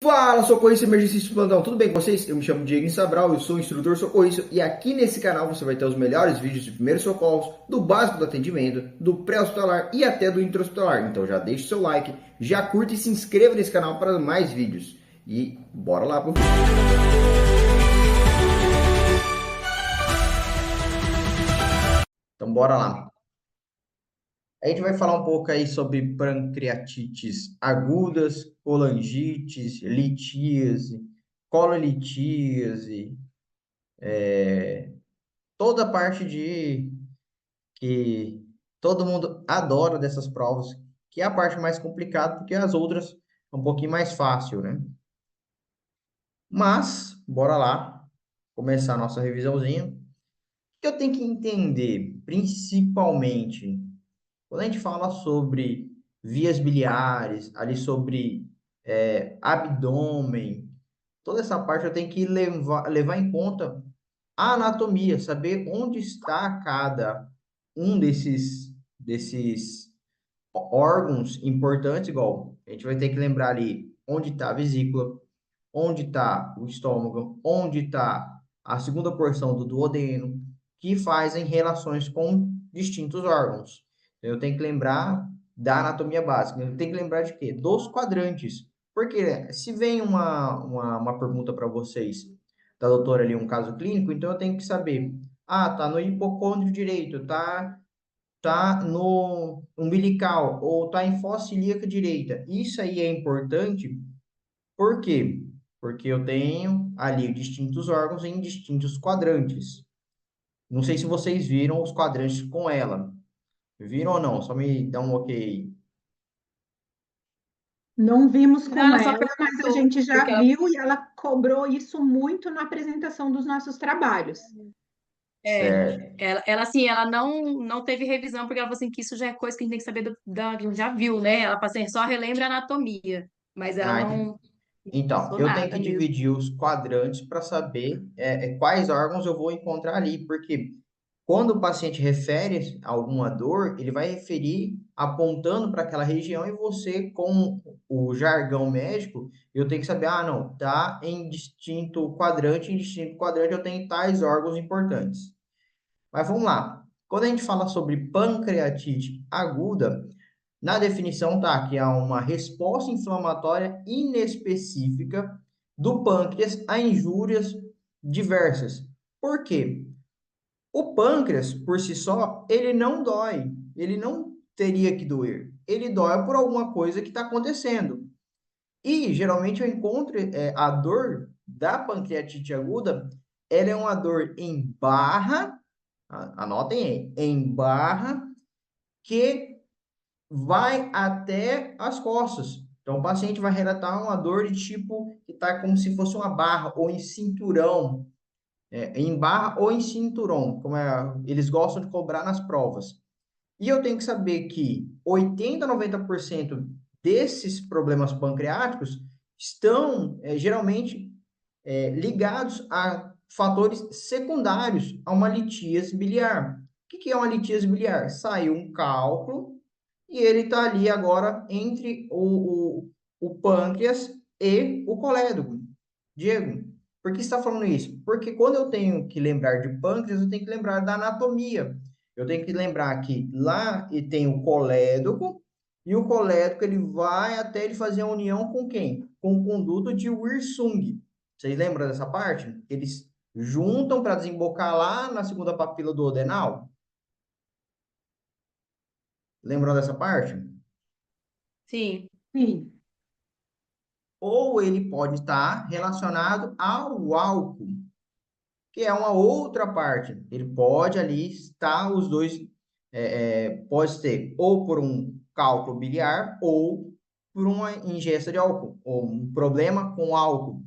Fala, socorrista emergencista de plantão, tudo bem com vocês? Eu me chamo Diego Sabral, eu sou instrutor socorrista e aqui nesse canal você vai ter os melhores vídeos de primeiros socorros, do básico do atendimento, do pré-hospitalar e até do intra-hospitalar. Então já deixa o seu like, já curta e se inscreva nesse canal para mais vídeos. E bora lá pro vídeo. Então bora lá. A gente vai falar um pouco aí sobre pancreatites agudas, colangites, litíase, cololitíase, toda a parte de que todo mundo adora dessas provas, que é a parte mais complicada, porque as outras é um pouquinho mais fácil, né? Mas, bora lá, começar a nossa revisãozinha. O que eu tenho que entender, principalmente, quando a gente fala sobre vias biliares, ali sobre abdômen, toda essa parte eu tenho que levar em conta a anatomia, saber onde está cada um desses órgãos importantes, igual a gente vai ter que lembrar ali onde está a vesícula, onde está o estômago, onde está a segunda porção do duodeno, que fazem relações com distintos órgãos. Eu tenho que lembrar da anatomia básica. Eu tenho que lembrar de quê? Dos quadrantes. Porque se vem uma pergunta para vocês da doutora ali, um caso clínico, então eu tenho que saber, tá no hipocôndrio direito, tá no umbilical ou tá em fossa ilíaca direita. Isso aí é importante, por quê? Porque eu tenho ali distintos órgãos em distintos quadrantes. Não sei se vocês viram os quadrantes com ela. Viram ou não? Só me dá um ok. Não vimos Não, com ela só ela, mas a perguntou, gente já porque ela, viu e ela cobrou isso muito na apresentação dos nossos trabalhos. Certo. assim, ela não teve revisão, porque ela falou assim que isso já é coisa que a gente tem que saber já viu, né? Ela falou assim, só relembra a anatomia, mas ela Ah, não então, passou eu tenho nada que mesmo. dividir os quadrantes para saber quais órgãos eu vou encontrar ali, porque quando o paciente refere alguma dor, ele vai referir apontando para aquela região e você, com o jargão médico, eu tenho que saber, não, tá em distinto quadrante eu tenho tais órgãos importantes. Mas vamos lá. Quando a gente fala sobre pancreatite aguda, na definição tá que há uma resposta inflamatória inespecífica do pâncreas a injúrias diversas. Por quê? O pâncreas, por si só, ele não dói. Ele não teria que doer. Ele dói por alguma coisa que está acontecendo. E, geralmente, eu encontro a dor da pancreatite aguda, ela é uma dor em barra, anotem aí, em barra, que vai até as costas. Então, o paciente vai relatar uma dor de tipo que está como se fosse uma barra ou em cinturão, em barra ou em cinturão, eles gostam de cobrar nas provas. E eu tenho que saber que 80 a 90% desses problemas pancreáticos estão geralmente ligados a fatores secundários a uma litíase biliar. O que é uma litíase biliar? Saiu um cálculo e ele está ali agora entre o pâncreas e o colédoco. Diego, por que você está falando isso? Porque quando eu tenho que lembrar de pâncreas, eu tenho que lembrar da anatomia. Eu tenho que lembrar que lá e tem o colédoco, e o colédoco ele vai até ele fazer a união com quem? Com o conduto de Wirsung. Vocês lembram dessa parte? Eles juntam para desembocar lá na segunda papila do odenal. Lembram dessa parte? Sim, Sim, Ou ele pode estar relacionado ao álcool, que é uma outra parte. Ele pode ali estar os dois, pode ser ou por um cálculo biliar ou por uma ingesta de álcool, ou um problema com álcool.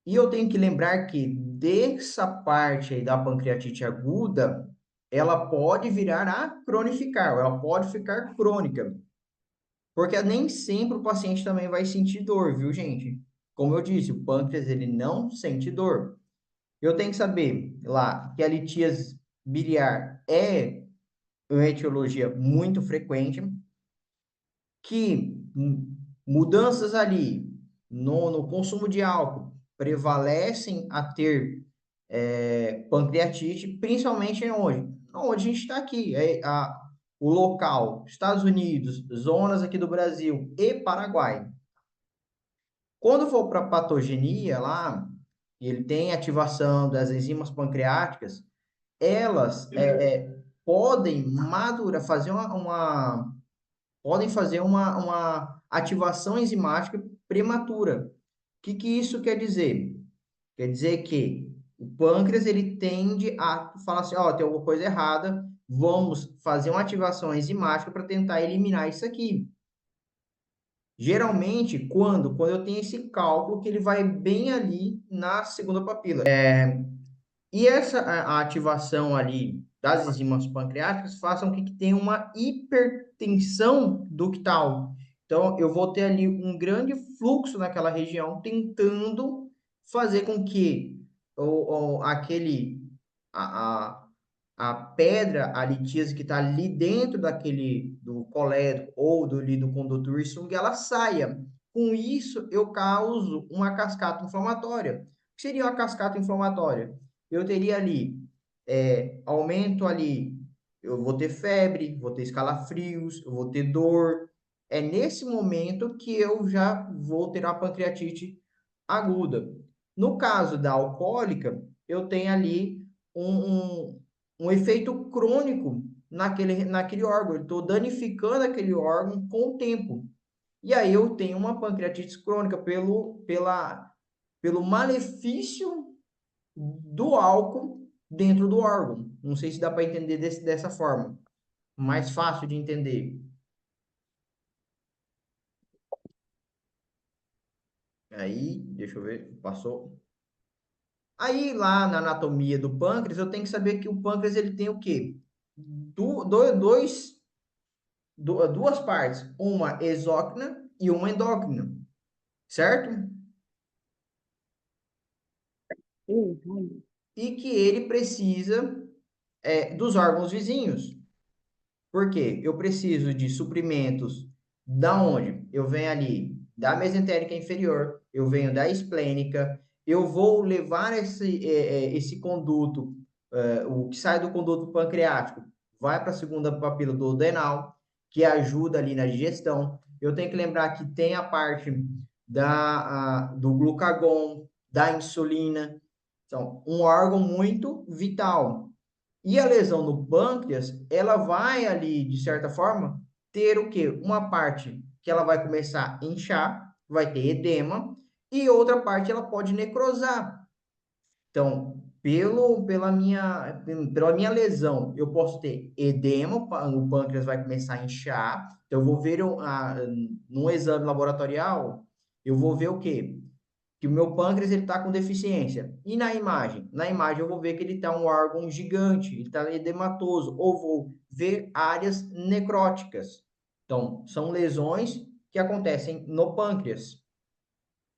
E eu tenho que lembrar que dessa parte aí da pancreatite aguda, ela pode virar a cronificar, ela pode ficar crônica. Porque nem sempre o paciente também vai sentir dor, viu, gente? Como eu disse, o pâncreas ele não sente dor. Eu tenho que saber lá que a litíase biliar é uma etiologia muito frequente, que mudanças ali. no consumo de álcool prevalecem a ter pancreatite, principalmente em onde? Onde a gente está aqui, o local, Estados Unidos, zonas aqui do Brasil e Paraguai. Quando for para patogenia lá, ele tem ativação das enzimas pancreáticas, elas podem madurar, podem fazer uma ativação enzimática prematura. O que isso quer dizer? Quer dizer que o pâncreas ele tende a falar assim, ó, tem alguma coisa errada, vamos fazer uma ativação enzimática para tentar eliminar isso aqui. Geralmente, quando eu tenho esse cálculo que ele vai bem ali na segunda papila. E essa a ativação ali das enzimas pancreáticas façam que tenha uma hipertensão ductal. Então, eu vou ter ali um grande fluxo naquela região, tentando fazer com que a, a pedra, a litíase que está ali dentro do colédoco ou do conduto Wirsung, ela saia. Com isso, eu causo uma cascata inflamatória. O que seria uma cascata inflamatória? Eu teria ali, aumento ali, eu vou ter febre, vou ter escalafrios, eu vou ter dor. É nesse momento que eu já vou ter a pancreatite aguda. No caso da alcoólica, eu tenho ali um efeito crônico naquele órgão. Eu estou danificando aquele órgão com o tempo. E aí eu tenho uma pancreatite crônica pelo malefício do álcool dentro do órgão. Não sei se dá para entender dessa forma. Mais fácil de entender. Aí, deixa eu ver, passou. Aí, lá na anatomia do pâncreas, eu tenho que saber que o pâncreas ele tem o quê? Duas partes, uma exócrina e uma endócrina, certo? E que ele precisa dos órgãos vizinhos. Por quê? Eu preciso de suprimentos da onde? Eu venho ali da mesentérica inferior, eu venho da esplênica, eu vou levar esse conduto, o que sai do conduto pancreático, vai para a segunda papila do duodenal, que ajuda ali na digestão. Eu tenho que lembrar que tem a parte do glucagon, da insulina. Então, um órgão muito vital. E a lesão no pâncreas, ela vai ali, de certa forma, ter o quê? Uma parte que ela vai começar a inchar, vai ter edema, e outra parte ela pode necrosar. Então, pela minha lesão, eu posso ter edema, o pâncreas vai começar a inchar. Então, eu vou ver num exame laboratorial, eu vou ver o quê? Que o meu pâncreas ele está com deficiência. E na imagem? Na imagem eu vou ver que ele está um órgão gigante, ele está edematoso, ou vou ver áreas necróticas. Então, são lesões que acontecem no pâncreas.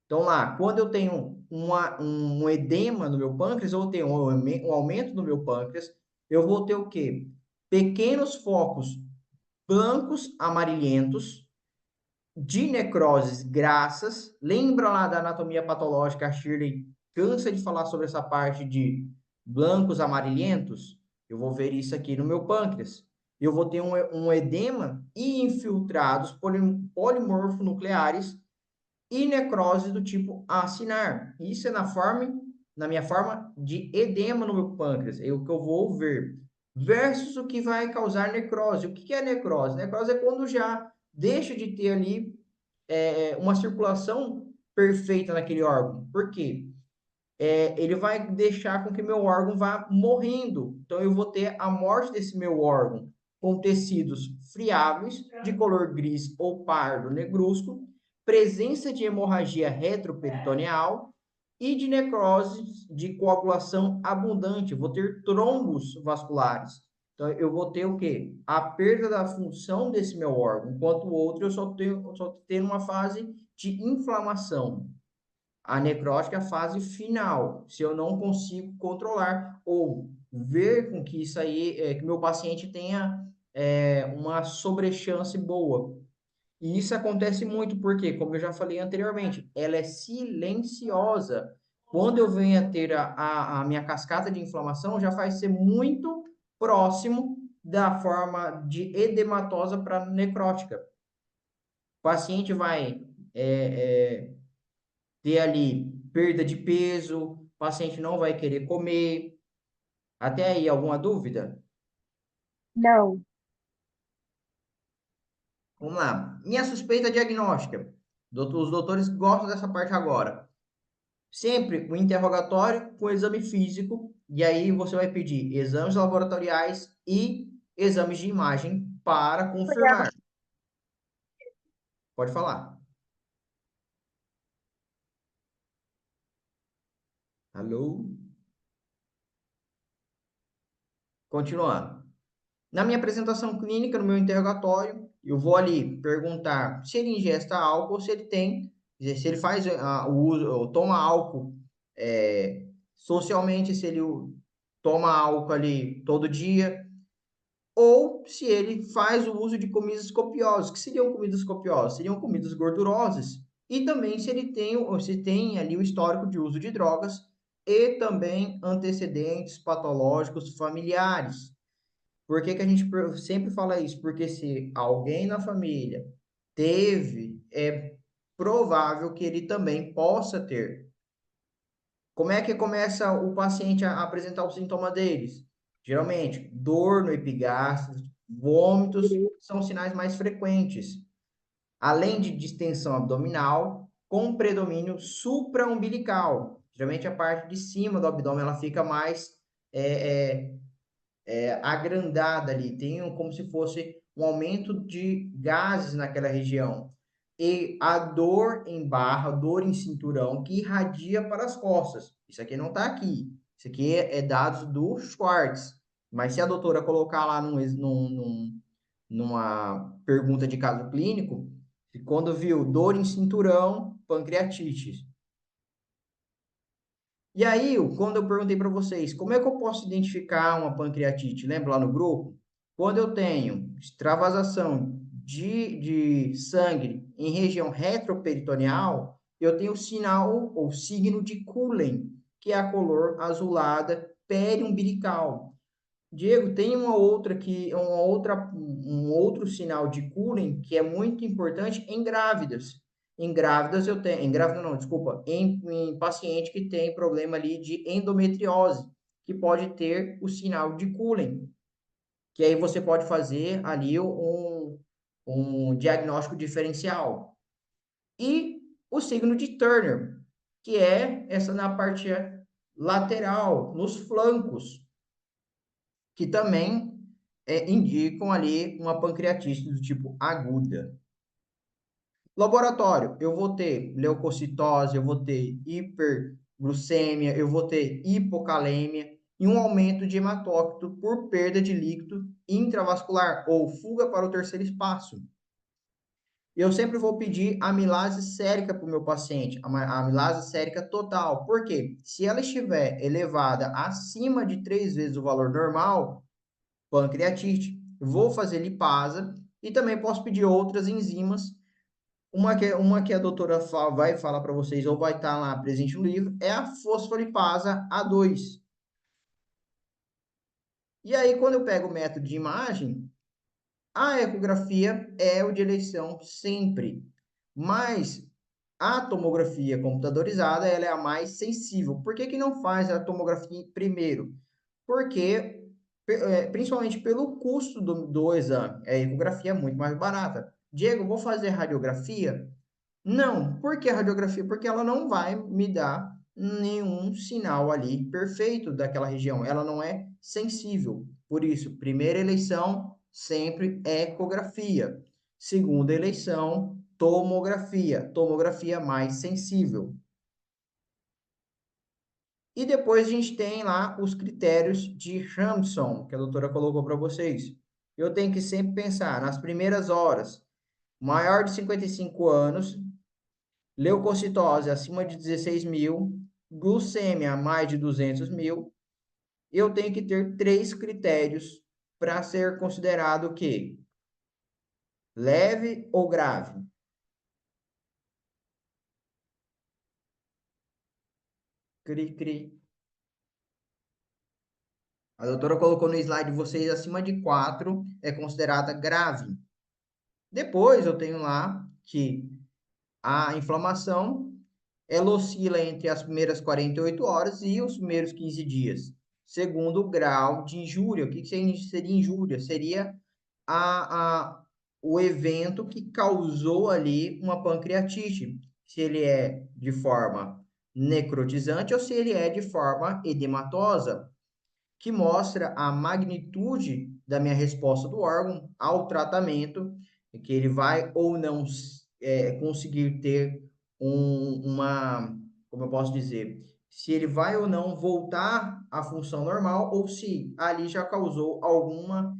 Então, lá, quando eu tenho um edema no meu pâncreas, ou tenho um aumento no meu pâncreas, eu vou ter o quê? Pequenos focos blancos amarelentos, de necroses graças. Lembra lá da anatomia patológica? A Shirley cansa de falar sobre essa parte de blancos amarelentos. Eu vou ver isso aqui no meu pâncreas. Eu vou ter um edema e infiltrados polimorfonucleares e necrose do tipo acinar. Isso é na minha forma de edema no meu pâncreas. É o que eu vou ver. Versus o que vai causar necrose. O que é necrose? Necrose é quando já deixa de ter ali uma circulação perfeita naquele órgão. Por quê? Ele vai deixar com que meu órgão vá morrendo. Então, eu vou ter a morte desse meu órgão com tecidos friáveis, de cor gris ou pardo negruzco, presença de hemorragia retroperitoneal e de necrose de coagulação abundante. Vou ter trombos vasculares. Então, eu vou ter o quê? A perda da função desse meu órgão, enquanto o outro eu só tenho uma fase de inflamação. A necrótica é a fase final, se eu não consigo controlar ou ver com que isso aí, que meu paciente tenha uma sobrechance boa. E isso acontece muito porque, como eu já falei anteriormente, ela é silenciosa. Quando eu venho a ter a minha cascata de inflamação, já vai ser muito próximo da forma de edematosa para necrótica. O paciente vai ter ali perda de peso, o paciente não vai querer comer. Até aí, alguma dúvida? Não. Vamos lá. Minha suspeita diagnóstica. Os doutores gostam dessa parte agora. Sempre o interrogatório com exame físico, e aí você vai pedir exames laboratoriais e exames de imagem para confirmar. Pode falar. Alô? Continuando. Na minha apresentação clínica, no meu interrogatório, eu vou ali perguntar se ele ingesta álcool, se ele tem, se ele faz o uso, ou toma álcool socialmente, se ele toma álcool ali todo dia, ou se ele faz o uso de comidas copiosas. O que seriam comidas copiosas? Seriam comidas gordurosas. E também se ele tem, ou se tem ali o histórico de uso de drogas e também antecedentes patológicos familiares. Por que que a gente sempre fala isso? Porque se alguém na família teve, é provável que ele também possa ter. Como é que começa o paciente a apresentar o sintoma deles? Geralmente, dor no epigastro, vômitos são sinais mais frequentes, além de distensão abdominal, com predomínio supraumbilical. Geralmente a parte de cima do abdômen ela fica mais é, agrandada ali, tem como se fosse um aumento de gases naquela região. E a dor em barra, dor em cinturão, que irradia para as costas. Isso aqui não está aqui. Isso aqui é dados do Schwartz. Mas se a doutora colocar lá numa pergunta de caso clínico, quando viu dor em cinturão, pancreatite. E aí, quando eu perguntei para vocês, como é que eu posso identificar uma pancreatite? Lembra lá no grupo? Quando eu tenho extravasação de sangue em região retroperitoneal, eu tenho sinal ou signo de Cullen, que é a cor azulada periumbilical. Diego, tem um outro sinal de Cullen que é muito importante em grávidas. Em grávidas eu tenho, em grávida não, desculpa, em paciente que tem problema ali de endometriose, que pode ter o sinal de Cullen, que aí você pode fazer ali um diagnóstico diferencial. E o signo de Turner, que é essa na parte lateral, nos flancos, que também indicam ali uma pancreatite do tipo aguda. Laboratório, eu vou ter leucocitose, eu vou ter hiperglucemia, eu vou ter hipocalemia e um aumento de hematócrito por perda de líquido intravascular ou fuga para o terceiro espaço. Eu sempre vou pedir amilase sérica para o meu paciente, a amilase sérica total. Por quê? Se ela estiver elevada acima de 3 vezes o valor normal, pancreatite. Vou fazer lipasa e também posso pedir outras enzimas. Uma que a doutora vai falar para vocês, ou vai estar lá presente no livro, é a fosfolipasa A2. E aí, quando eu pego o método de imagem, a ecografia é o de eleição sempre. Mas a tomografia computadorizada, ela é a mais sensível. Por que que não faz a tomografia primeiro? Porque, principalmente pelo custo do exame, a ecografia é muito mais barata. Diego, vou fazer radiografia? Não. Por que radiografia? Porque ela não vai me dar nenhum sinal ali perfeito daquela região. Ela não é sensível. Por isso, primeira eleição, sempre ecografia. Segunda eleição, tomografia. Tomografia mais sensível. E depois a gente tem lá os critérios de Hampson, que a doutora colocou para vocês. Eu tenho que sempre pensar nas primeiras horas, maior de 55 anos, leucocitose acima de 16 mil, glucemia mais de 200 mil. Eu tenho que ter 3 critérios para ser considerado o quê? Leve ou grave? Cri, cri. A doutora colocou no slide de vocês acima de 4 é considerada grave. Depois eu tenho lá que a inflamação ela oscila entre as primeiras 48 horas e os primeiros 15 dias, segundo o grau de injúria. O que seria injúria? Seria o evento que causou ali uma pancreatite, se ele é de forma necrotizante ou se ele é de forma edematosa, que mostra a magnitude da minha resposta do órgão ao tratamento, que ele vai ou não conseguir ter como eu posso dizer, se ele vai ou não voltar à função normal ou se ali já causou algum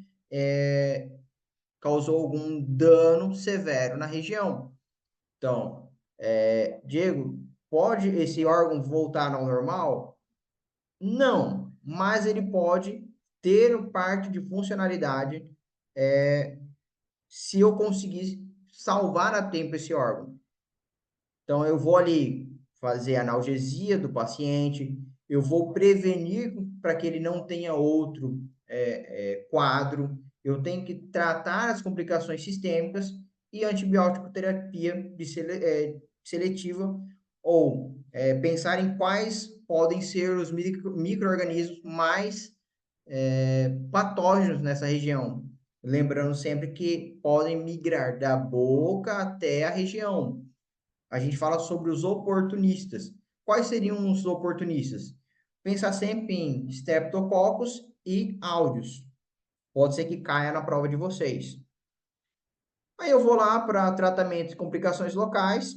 dano severo na região. Então, Diego, pode esse órgão voltar ao normal? Não, mas ele pode ter parte de funcionalidade se eu conseguir salvar a tempo esse órgão. Então, eu vou ali fazer analgesia do paciente, eu vou prevenir para que ele não tenha outro quadro, eu tenho que tratar as complicações sistêmicas e antibiótico terapia seletiva, ou pensar em quais podem ser os micro-organismos mais patógenos nessa região. Lembrando sempre que podem migrar da boca até a região. A gente fala sobre os oportunistas. Quais seriam os oportunistas? Pensar sempre em Streptococcus e áureos. Pode ser que caia na prova de vocês. Aí eu vou lá para tratamento e complicações locais.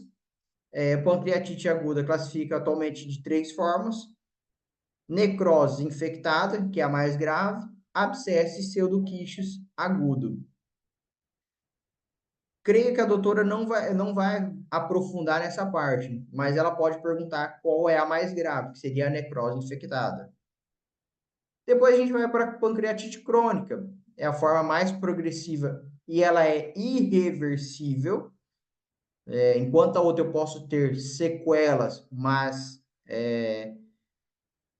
Pancreatite aguda classifica atualmente de 3 formas: necrose infectada, que é a mais grave, abscesso e pseudoquistes agudo. Creio que a doutora não vai aprofundar nessa parte, mas ela pode perguntar qual é a mais grave, que seria a necrose infectada. Depois a gente vai para a pancreatite crônica, é a forma mais progressiva e ela é irreversível. Enquanto a outra eu posso ter sequelas, mas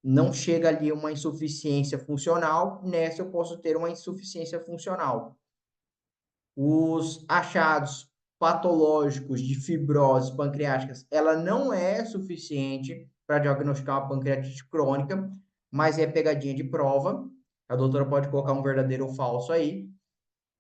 não chega ali uma insuficiência funcional, nessa eu posso ter uma insuficiência funcional. Os achados patológicos de fibrose pancreáticas, ela não é suficiente para diagnosticar uma pancreatite crônica, mas é pegadinha de prova. A doutora pode colocar um verdadeiro ou falso aí.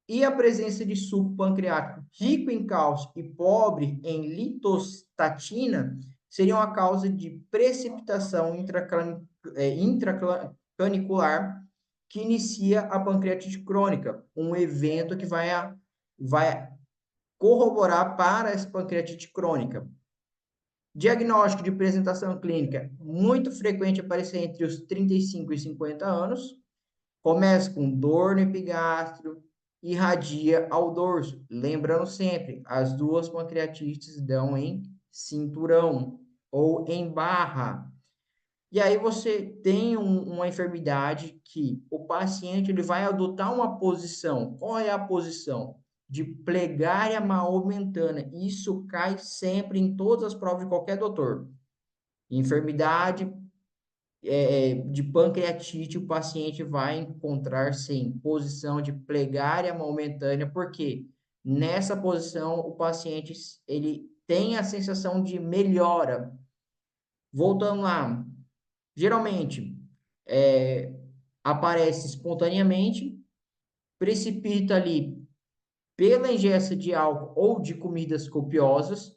E a presença de suco pancreático rico em cálcio e pobre em litostatina seriam a causa de precipitação intracanicular que inicia a pancreatite crônica, um evento que vai corroborar para essa pancreatite crônica. Diagnóstico de apresentação clínica, muito frequente aparecer entre os 35 e 50 anos. Começa com dor no epigastro, irradia ao dorso. Lembrando sempre, as duas pancreatites dão em cinturão ou em barra. E aí você tem uma enfermidade que o paciente ele vai adotar uma posição. Qual é a posição? De plegária maomentana. Isso cai sempre em todas as provas de qualquer doutor. Enfermidade de pancreatite, o paciente vai encontrar-se em posição de plegária momentânea, porque nessa posição o paciente ele tem a sensação de melhora. Voltando lá, geralmente aparece espontaneamente, precipita ali pela ingesta de álcool ou de comidas copiosas.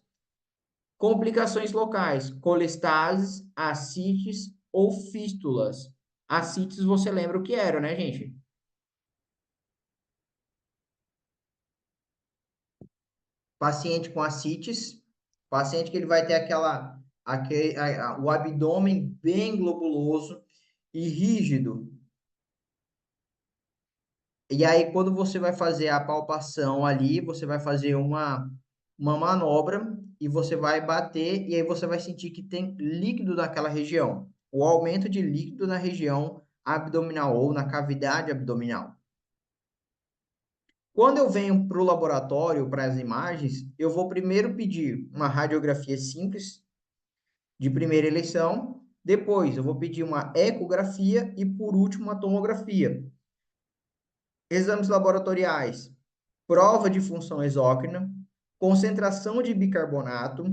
Complicações locais, colestases, ascites ou fístulas. Ascites você lembra o que era, né, gente? Paciente com ascites, paciente que ele vai ter o abdômen bem globuloso e rígido. E aí, quando você vai fazer a palpação ali, você vai fazer uma manobra e você vai bater, e aí você vai sentir que tem líquido naquela região. O aumento de líquido na região abdominal ou na cavidade abdominal. Quando eu venho para o laboratório, para as imagens, eu vou primeiro pedir uma radiografia simples, de primeira eleição, depois eu vou pedir uma ecografia e, por último, uma tomografia. Exames laboratoriais, prova de função exócrina, concentração de bicarbonato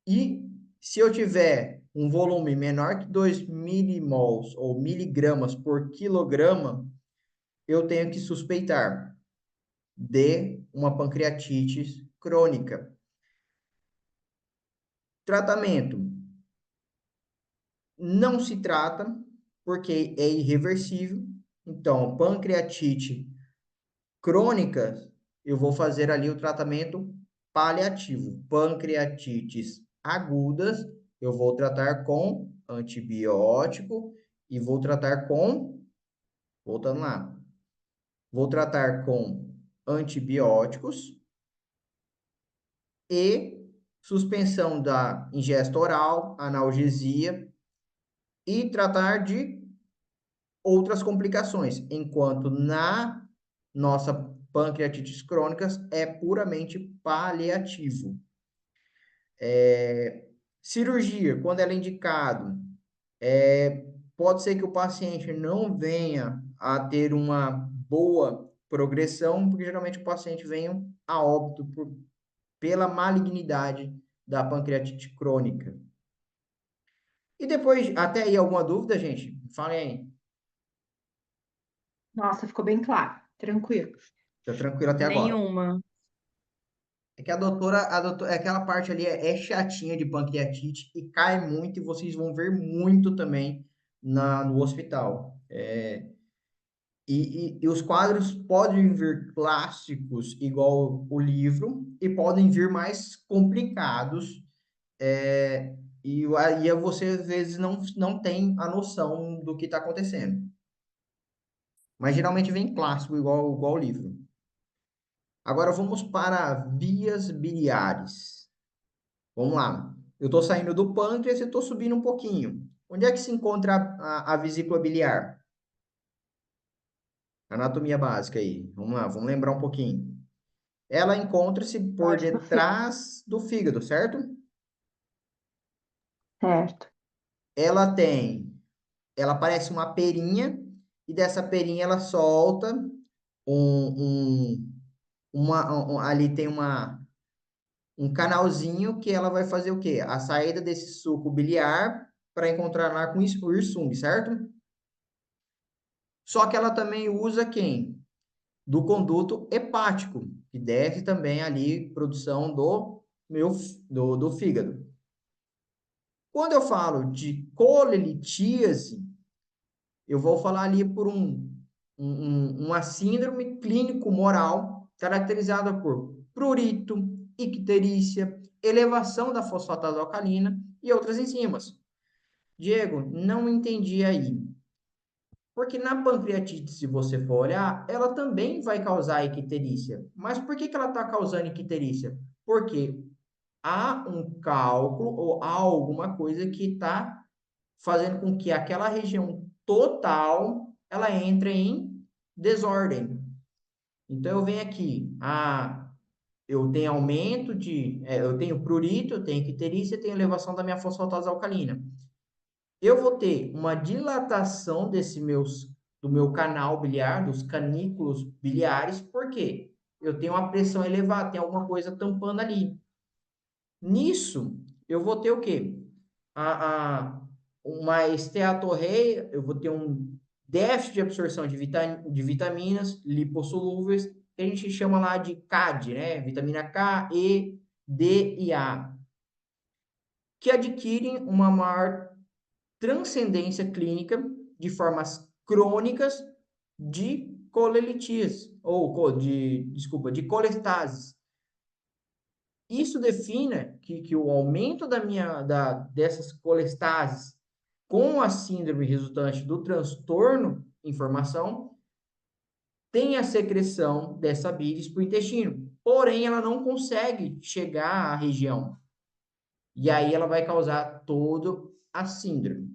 e, se eu tiver um volume menor que 2 milimols ou miligramas por quilograma, eu tenho que suspeitar de uma pancreatite crônica. Tratamento. Não se trata, porque é irreversível. Então, pancreatite crônica, eu vou fazer ali o tratamento paliativo. Pancreatites agudas, eu vou tratar com antibiótico e vou tratar com, voltando lá, vou tratar com antibióticos e suspensão da ingesta oral, analgesia e tratar de outras complicações, enquanto na nossa pancreatites crônicas é puramente paliativo. Cirurgia, quando ela é indicado, pode ser que o paciente não venha a ter uma boa progressão, porque geralmente o paciente vem a óbito pela malignidade da pancreatite crônica. E depois, até aí, alguma dúvida, gente? Falem aí. Nossa, ficou bem claro. Tranquilo. Tá tranquilo até agora. Nenhuma. É que aquela parte ali é chatinha de pancreatite e cai muito e vocês vão ver muito também no hospital. E os quadros podem vir clássicos, igual o livro, e podem vir mais complicados, e aí você às vezes não tem a noção do que está acontecendo. Mas geralmente vem clássico, igual o livro. Agora vamos para vias biliares. Vamos lá. Eu estou saindo do pâncreas e estou subindo um pouquinho. Onde é que se encontra a vesícula biliar? Anatomia básica aí. Vamos lá, vamos lembrar um pouquinho. Ela encontra-se por Perto do fígado. detrás do fígado, certo? Certo. Ela ela parece uma perinha, e dessa perinha ela solta ali tem um canalzinho que ela vai fazer o quê? A saída desse suco biliar para encontrar lá com o Irsung, certo? Só que ela também usa quem? Do conduto hepático, que desce também ali produção do fígado. Quando eu falo de colelitíase, eu vou falar ali por uma síndrome clínico-moral caracterizada por prurito, icterícia, elevação da fosfatase alcalina e outras enzimas. Diego, não entendi aí. Porque na pancreatite, se você for olhar, ela também vai causar icterícia. Mas por que ela está causando icterícia? Porque há um cálculo ou há alguma coisa que está fazendo com que aquela região total ela entre em desordem. Então eu venho aqui, eu tenho aumento eu tenho prurito, eu tenho icterícia, eu tenho elevação da minha fosfatase alcalina. Eu vou ter uma dilatação do meu canal biliar, dos canículos biliares, por quê? Eu tenho uma pressão elevada, tem alguma coisa tampando ali. Nisso, eu vou ter o quê? Uma esteatorreia, eu vou ter um déficit de absorção de vitaminas lipossolúveis, que a gente chama lá de CAD, né? Vitamina K, E, D e A, que adquirem uma maior transcendência clínica de formas crônicas de colelitias, de colestases. Isso define que o aumento dessas colestases com a síndrome resultante do transtorno em formação tem a secreção dessa bilis para o intestino. Porém, ela não consegue chegar à região. E aí ela vai causar toda a síndrome.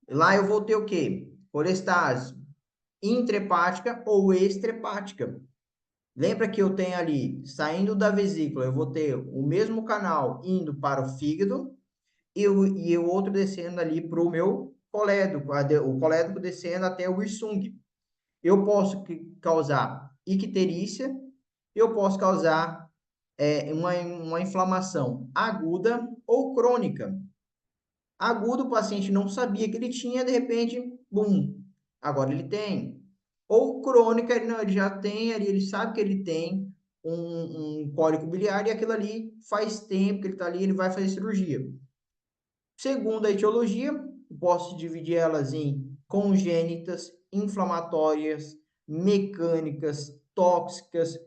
Lá eu vou ter o quê? Colestase. intrahepática ou extrahepática. Lembra que eu tenho ali, saindo da vesícula, eu vou ter o mesmo canal indo para o fígado e o outro descendo ali para o meu colédoco, o colédoco descendo até o Wirsung. Eu posso causar icterícia, eu posso causar uma inflamação aguda ou crônica. Agudo, o paciente não sabia que ele tinha, de repente, bum, agora ele tem. Ou crônica, ele, não, ele já tem ali, ele sabe que ele tem um cólico biliar e aquilo ali faz tempo que ele está ali, ele vai fazer cirurgia. Segundo a etiologia, posso dividir elas em congênitas, inflamatórias, mecânicas, tóxicas,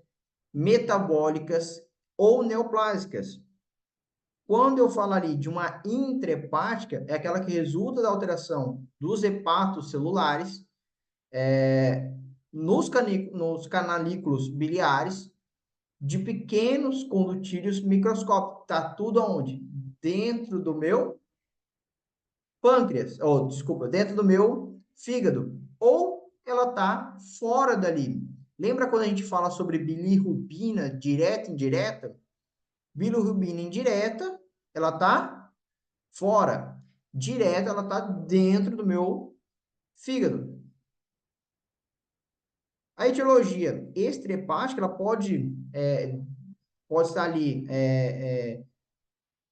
metabólicas ou neoplásicas. Quando eu falo ali de uma intrahepática, é aquela que resulta da alteração dos hepatos celulares, nos canalículos biliares, de pequenos condutídeos microscópicos. Está tudo aonde? Dentro do meu pâncreas, ou desculpa, dentro do meu fígado. Ou ela está fora dali. Lembra quando a gente fala sobre bilirrubina direta e indireta? Bilirrubina indireta, ela está fora. Direta, ela está dentro do meu fígado. A etiologia extrahepática, ela pode estar ali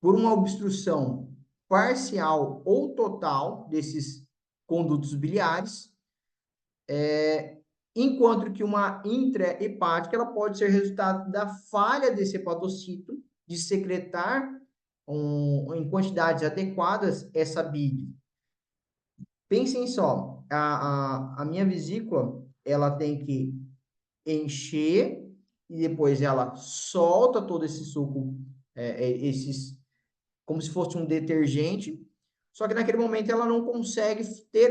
por uma obstrução parcial ou total desses condutos biliares, enquanto que uma intrahepática, ela pode ser resultado da falha desse hepatocito de secretar em quantidades adequadas essa bile. Pensem só, a minha vesícula, ela tem que encher e depois ela solta todo esse suco, como se fosse um detergente, só que naquele momento ela não consegue ter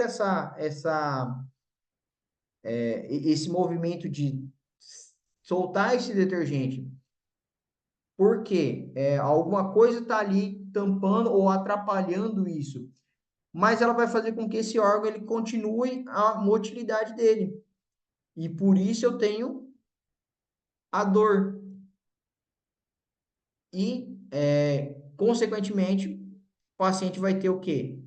esse movimento de soltar esse detergente. Por quê? Alguma coisa está ali tampando ou atrapalhando isso. Mas ela vai fazer com que esse órgão ele continue a motilidade dele. E por isso eu tenho a dor. E, consequentemente, o paciente vai ter o quê?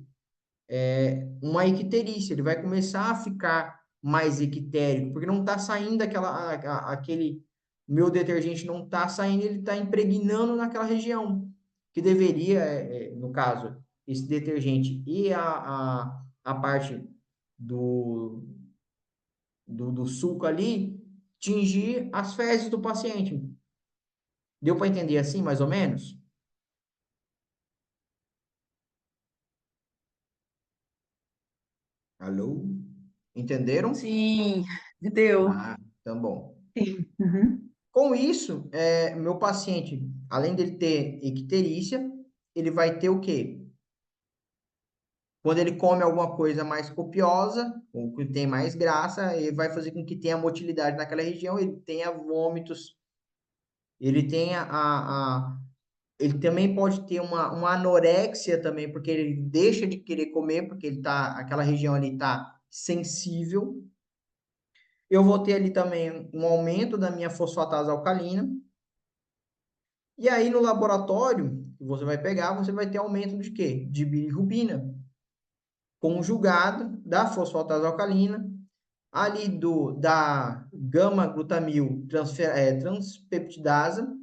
Uma icterícia. Ele vai começar a ficar mais ictérico, porque não está saindo aquele meu detergente não está saindo, ele está impregnando naquela região. Que deveria, no caso, esse detergente e a parte do suco ali, tingir as fezes do paciente. Deu para entender assim, mais ou menos? Alô? Entenderam? Sim, deu. Ah, então bom. Sim. Uhum. Com isso, meu paciente, além dele ter icterícia, ele vai ter o quê? Quando ele come alguma coisa mais copiosa, ou que tem mais graça, ele vai fazer com que tenha motilidade naquela região, ele tenha vômitos, ele tenha ele também pode ter uma anorexia também, porque ele deixa de querer comer, porque aquela região ali está sensível. Eu vou ter ali também um aumento da minha fosfatase alcalina. E aí no laboratório, que você vai pegar, você vai ter aumento de quê? De bilirrubina, conjugado da fosfatase alcalina, ali da gama-glutamil transpeptidasa,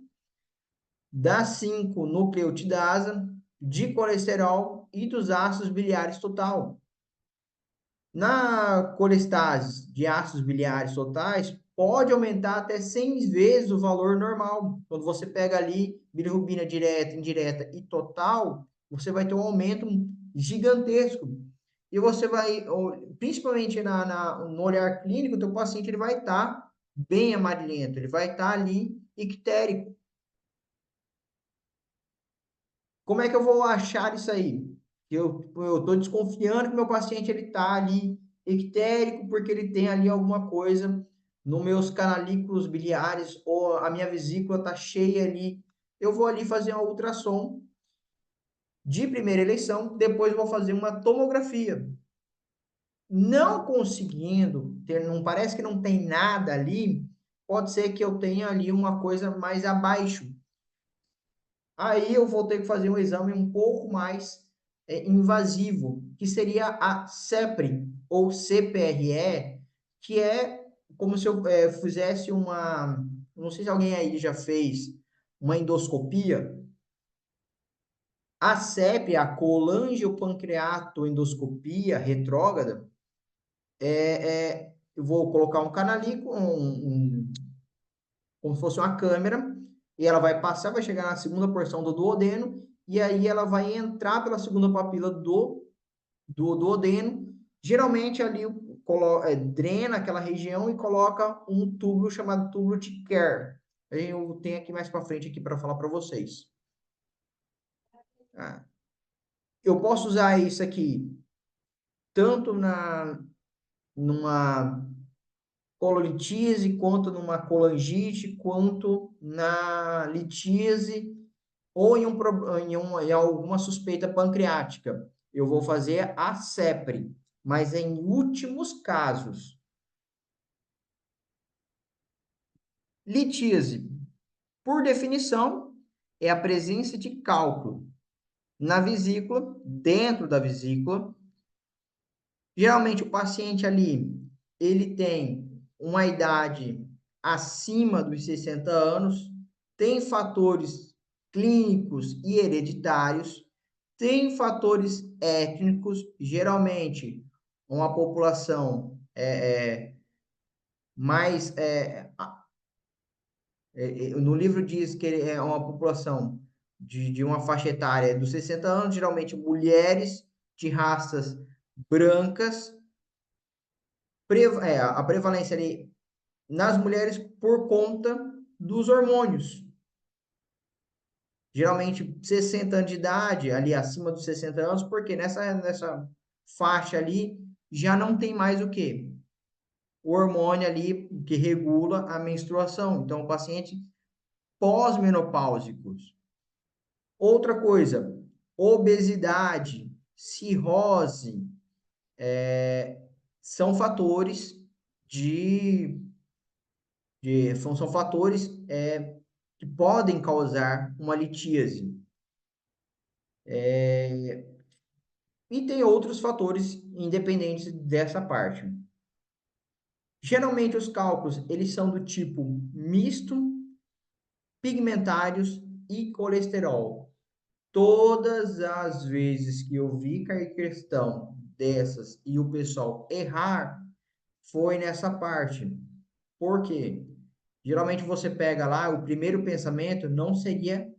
da 5-nucleotidasa, de colesterol e dos ácidos biliares total. Na colestase de ácidos biliares totais, pode aumentar até 100 vezes o valor normal. Quando você pega ali bilirrubina direta, indireta e total, você vai ter um aumento gigantesco. E você vai, principalmente no olhar clínico, o teu paciente ele vai estar bem amarelento, ele vai estar ali ictérico. Como é que eu vou achar isso aí? Eu estou desconfiando que meu paciente ele está ali ictérico porque ele tem ali alguma coisa nos meus canalículos biliares ou a minha vesícula está cheia ali. Eu vou ali fazer uma ultrassom de primeira eleição, depois vou fazer uma tomografia. Não conseguindo ter, não parece que não tem nada ali, pode ser que eu tenha ali uma coisa mais abaixo. Aí eu vou ter que fazer um exame um pouco mais invasivo, que seria a CEPRE ou CPRE, que é como se eu fizesse uma, não sei se alguém aí já fez uma endoscopia. A CEP, a colangiopancreatoendoscopia retrógrada, eu vou colocar um canalico, como se fosse uma câmera, e ela vai passar, vai chegar na segunda porção do duodeno, e aí ela vai entrar pela segunda papila do duodeno. Geralmente ali drena aquela região e coloca um túbulo chamado túbulo de Kerr. Eu tenho aqui mais para frente aqui para falar para vocês. Ah, eu posso usar isso aqui tanto numa cololitise, quanto numa colangite, quanto na litíase ou em alguma suspeita pancreática. Eu vou fazer a CEPRE, mas em últimos casos. Litíase, por definição, é a presença de cálculo na vesícula, dentro da vesícula. Geralmente o paciente ali, ele tem uma idade acima dos 60 anos, tem fatores clínicos e hereditários, tem fatores étnicos, geralmente uma população mais no livro diz que ele é uma população de uma faixa etária dos 60 anos, geralmente mulheres de raças brancas, a prevalência ali nas mulheres por conta dos hormônios. Geralmente 60 anos de idade, ali acima dos 60 anos, porque nessa faixa ali já não tem mais o quê? O hormônio ali que regula a menstruação. Então, o paciente pós-menopáusicos. Outra coisa, obesidade, cirrose, são fatores são fatores que podem causar uma litíase. E tem outros fatores independentes dessa parte. Geralmente os cálculos, eles são do tipo misto, pigmentários e colesterol. Todas as vezes que eu vi cair questão dessas e o pessoal errar, foi nessa parte. Por quê? Geralmente você pega lá, o primeiro pensamento não seria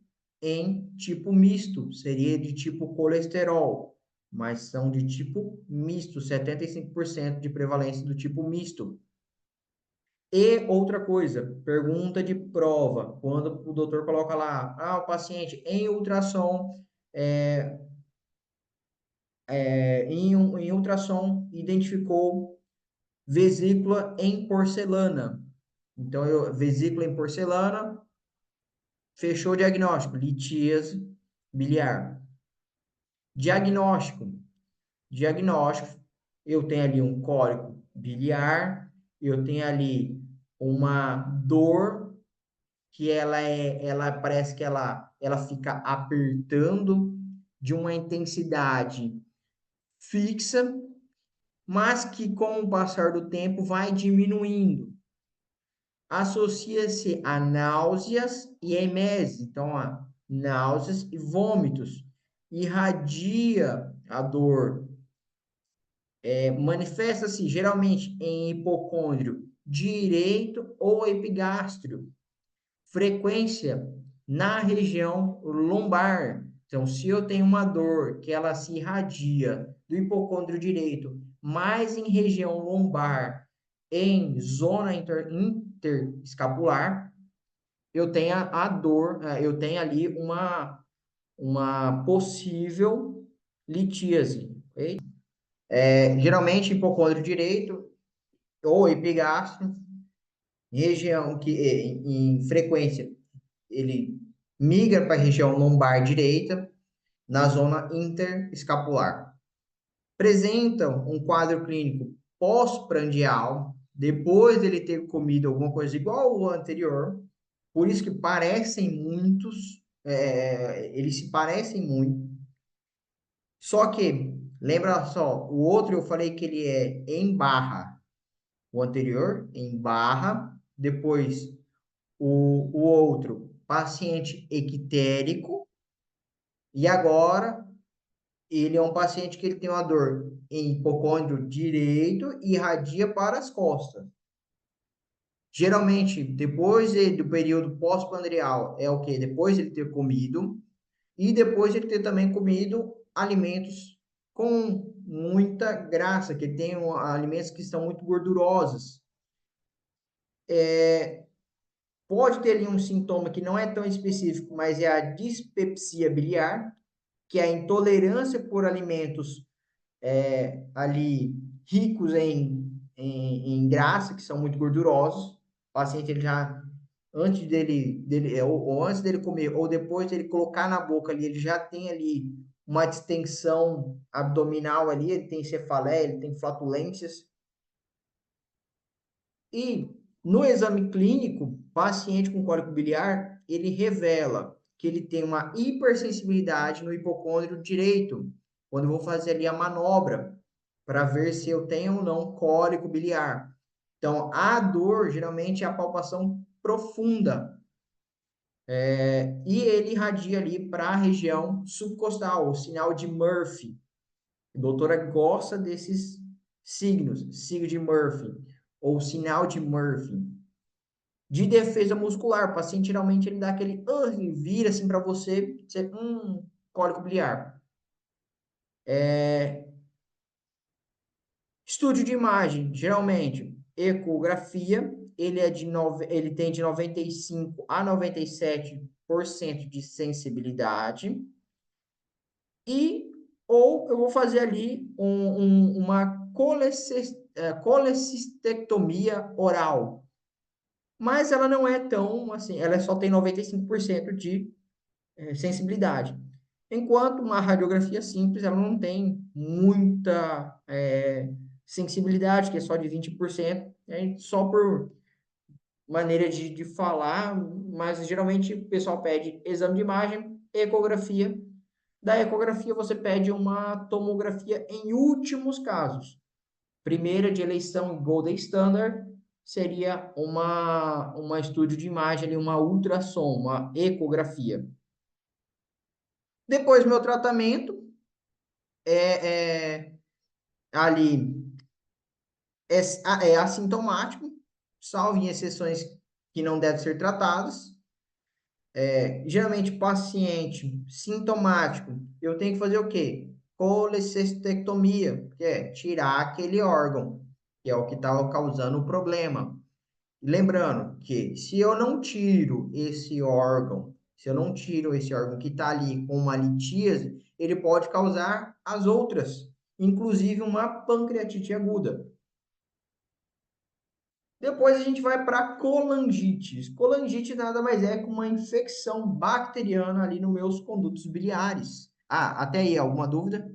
em tipo misto, seria de tipo colesterol, mas são de tipo misto, 75% de prevalência do tipo misto. E outra coisa, pergunta de prova, quando o doutor coloca lá, o paciente em ultrassom, em ultrassom identificou vesícula em porcelana. Então, vesícula em porcelana, fechou o diagnóstico, litíase biliar. Diagnóstico, eu tenho ali um cólico biliar, eu tenho ali uma dor que ela parece que ela fica apertando de uma intensidade fixa, mas que com o passar do tempo vai diminuindo. Associa-se a náuseas e emeses, então a náuseas e vômitos, irradia a dor, manifesta-se geralmente em hipocôndrio direito ou epigástrio, frequência na região lombar. Então, se eu tenho uma dor que ela se irradia do hipocôndrio direito, mais em região lombar, em zona interescapular, eu tenho a dor, eu tenho ali uma possível litíase. Okay? Geralmente, hipocôndrio direito ou epigastro, região que em frequência ele migra para a região lombar direita, na zona interescapular. apresenta um quadro clínico pós-prandial, depois dele ter comido alguma coisa igual ao anterior, por isso que parecem muitos, eles se parecem muito. Só que, lembra só, o outro eu falei que ele é em barra, o anterior em barra, depois o outro, paciente ectérico, e agora ele é um paciente que ele tem uma dor em hipocôndrio direito e irradia para as costas. Geralmente, depois do período pós-pandrial, é o quê? Depois de ele ter comido e depois de ele ter também comido alimentos com muita graça, que tem alimentos que são muito gordurosos. Pode ter ali um sintoma que não é tão específico, mas é a dispepsia biliar, que é a intolerância por alimentos ali ricos em graça, que são muito gordurosos. O paciente ele já, antes ou antes dele comer, ou depois dele colocar na boca ali, ele já tem ali uma distensão abdominal ali, ele tem cefaleia, ele tem flatulências. E no exame clínico, paciente com cólico biliar, ele revela que ele tem uma hipersensibilidade no hipocôndrio direito, quando eu vou fazer ali a manobra para ver se eu tenho ou não cólico biliar. Então, a dor geralmente é a palpação profunda, e ele irradia ali para a região subcostal, o sinal de Murphy. A doutora gosta desses signos, signo de Murphy, ou sinal de Murphy. De defesa muscular, o paciente geralmente ele dá aquele, ele vira assim para você, cólico biliar. Estúdio de imagem, geralmente, ecografia, ele tem de 95 a 97% de sensibilidade. E, ou eu vou fazer ali uma colecistectomia oral. Mas ela não é tão, assim, ela só tem 95% de sensibilidade. Enquanto uma radiografia simples, ela não tem muita sensibilidade, que é só de 20%, só por maneira de falar, mas geralmente o pessoal pede exame de imagem, ecografia. Da ecografia, você pede uma tomografia em últimos casos. Primeira de eleição Golden Standard seria uma estúdio de imagem, ali, uma ultrassom, uma ecografia. Depois, meu tratamento é ali é assintomático, salvo em exceções que não devem ser tratadas. Geralmente, paciente sintomático, eu tenho que fazer o quê? Colecistectomia, que é tirar aquele órgão, que é o que estava causando o problema. Lembrando que se eu não tiro esse órgão, se eu não tiro esse órgão que está ali com uma litíase, ele pode causar as outras, inclusive uma pancreatite aguda. Depois a gente vai para colangite. Colangite nada mais é que uma infecção bacteriana ali nos meus condutos biliares. Ah, até aí, alguma dúvida?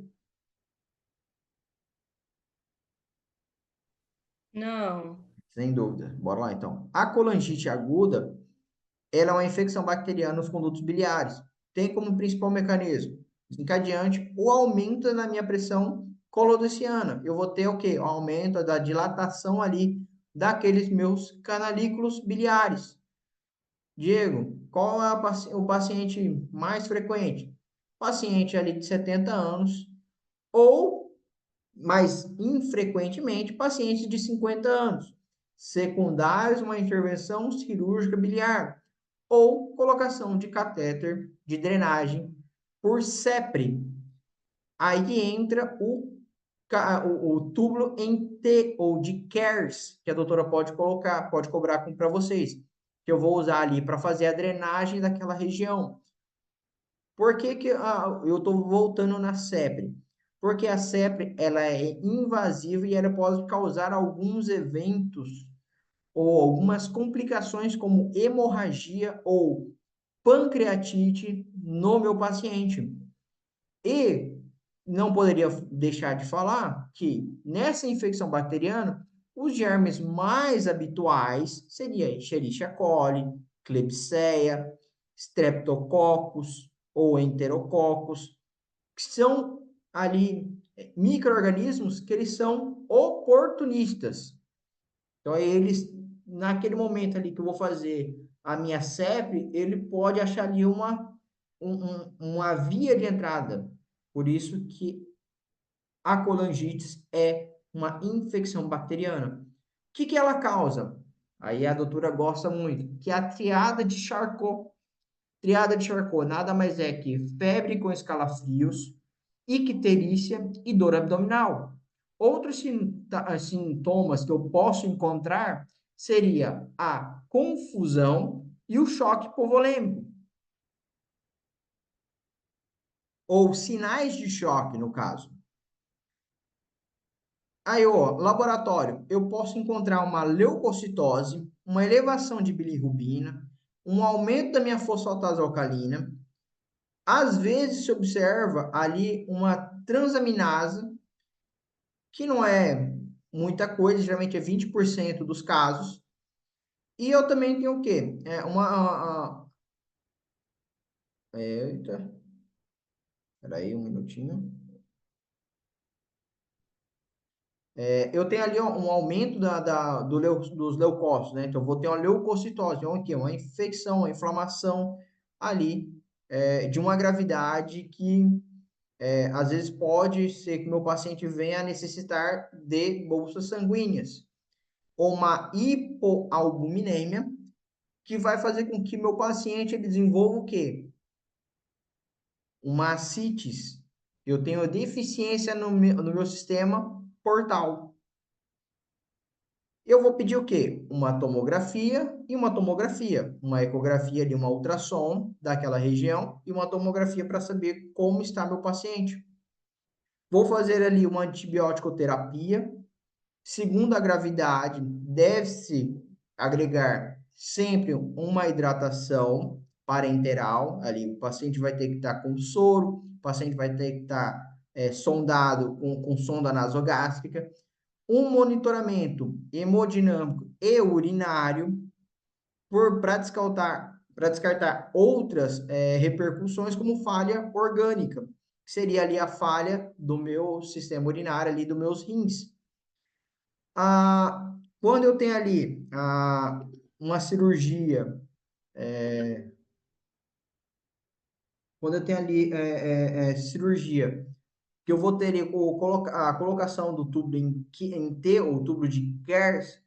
Não. Sem dúvida. Bora lá então. A colangite aguda, ela é uma infecção bacteriana nos condutos biliares. Tem como principal mecanismo desencadeante o aumento na minha pressão colodociana. Eu vou ter o quê? O aumento da dilatação ali daqueles meus canalículos biliares. Diego, qual é o paciente mais frequente? Paciente ali de 70 anos ou, mais infrequentemente, pacientes de 50 anos, secundários a uma intervenção cirúrgica biliar ou colocação de catéter de drenagem por CEPRE. Aí entra o túbulo em T ou de KERS, que a doutora pode colocar, pode cobrar para vocês, que eu vou usar ali para fazer a drenagem daquela região. Por que eu estou voltando na CEPRE? Porque a CEPRE ela é invasiva e ela pode causar alguns eventos ou algumas complicações como hemorragia ou pancreatite no meu paciente. E não poderia deixar de falar que nessa infecção bacteriana, os germes mais habituais seriam Escherichia coli, Klebsiella, Streptococcus ou Enterococcus, que são ali micro-organismos que eles são oportunistas. Então, eles, naquele momento ali que eu vou fazer a minha CEP, ele pode achar ali uma via de entrada. Por isso que a colangite é uma infecção bacteriana. O que ela causa? Aí a doutora gosta muito, que é a triada de Charcot. Triada de Charcot nada mais é que febre com escalafrios, icterícia e dor abdominal. Outros sintomas que eu posso encontrar seria a confusão e o choque hipovolêmico, ou sinais de choque, no caso. Aí, ó, laboratório, eu posso encontrar uma leucocitose, uma elevação de bilirrubina, um aumento da minha fosfatase alcalina. Às vezes se observa ali uma transaminase, que não é muita coisa, geralmente é 20% dos casos. E eu também tenho o quê? Eita, peraí um minutinho. Eu tenho ali um aumento dos leucócitos, né? Então, eu vou ter uma leucocitose, uma infecção, uma inflamação ali, de uma gravidade que, às vezes, pode ser que o meu paciente venha a necessitar de bolsas sanguíneas, ou uma hipoalbuminemia, que vai fazer com que meu paciente ele desenvolva o quê? Uma ascites. Eu tenho deficiência no meu sistema portal. Eu vou pedir o quê? Uma tomografia e uma tomografia. Uma ecografia de uma ultrassom daquela região e uma tomografia para saber como está meu paciente. Vou fazer ali uma antibiótico terapia. Segundo a gravidade, deve-se agregar sempre uma hidratação parenteral. Ali o paciente vai ter que estar com soro, o paciente vai ter que estar sondado com sonda nasogástrica, um monitoramento hemodinâmico e urinário para descartar outras repercussões, como falha orgânica, que seria ali a falha do meu sistema urinário, ali dos meus rins. Quando eu tenho ali uma cirurgia, quando eu tenho ali cirurgia, que eu vou ter a colocação do tubo em T, ou tubo de Kers,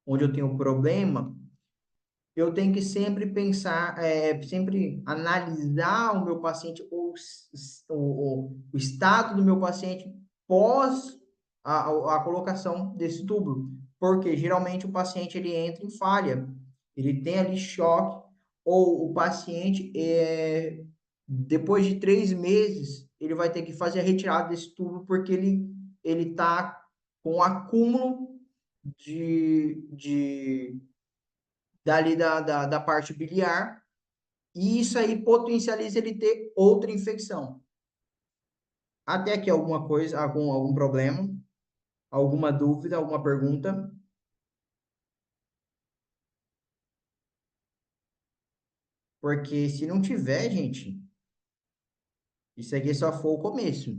onde eu tenho um problema, eu tenho que sempre pensar, sempre analisar o meu paciente, o estado do meu paciente pós a colocação desse tubo. Porque geralmente o paciente ele entra em falha, ele tem ali choque, ou o paciente, depois de 3 meses, ele vai ter que fazer a retirada desse tubo, porque ele está com acúmulo de da parte biliar, e isso aí potencializa ele ter outra infecção. Até aqui alguma coisa, algum problema, alguma dúvida, alguma pergunta? Porque se não tiver, gente, isso aqui só foi o começo.